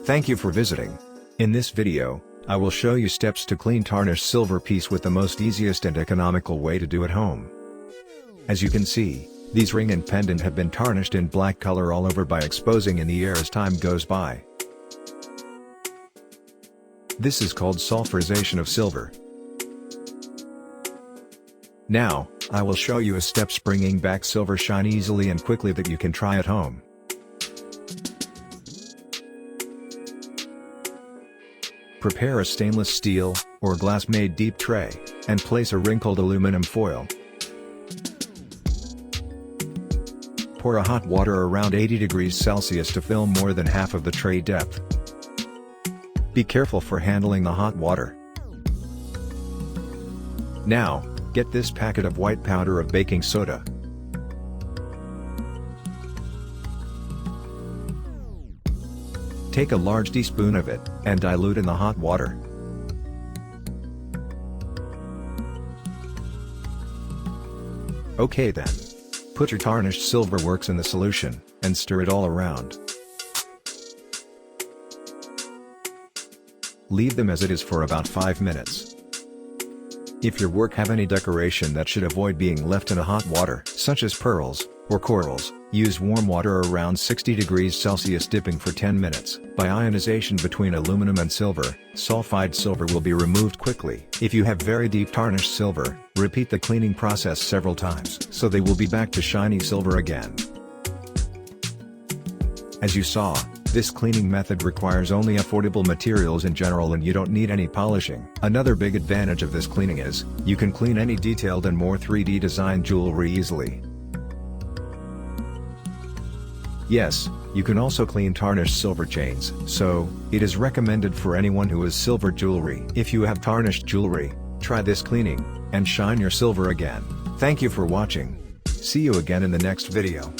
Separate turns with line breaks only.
Thank you for visiting. In this video, I will show you steps to clean tarnished silver piece with the most easiest and economical way to do at home. As you can see, these ring and pendant have been tarnished in black color all over by exposing in the air as time goes by. This is called sulfurization of silver. Now, I will show you a steps bringing back silver shine easily and quickly that you can try at home. Prepare a stainless steel, or glass-made deep tray, and place a wrinkled aluminum foil. Pour a hot water around 80 degrees Celsius to fill more than half of the tray depth. Be careful for handling the hot water. Now, get this packet of white powder of baking soda. Take a large teaspoon of it, and dilute in the hot water. Okay then. Put your tarnished silver works in the solution, and stir it all around. Leave them as it is for about 5 minutes. If your work have any decoration that should avoid being left in a hot water, such as pearls, or corals, use warm water around 60 degrees Celsius dipping for 10 minutes. By ionization between aluminum and silver, sulfide silver will be removed quickly. If you have very deep tarnished silver, repeat the cleaning process several times so they will be back to shiny silver again. As you saw, this cleaning method requires only affordable materials in general and you don't need any polishing. Another big advantage of this cleaning is, you can clean any detailed and more 3D designed jewelry easily. Yes, you can also clean tarnished silver chains, so, it is recommended for anyone who has silver jewelry. If you have tarnished jewelry, try this cleaning, and shine your silver again. Thank you for watching. See you again in the next video.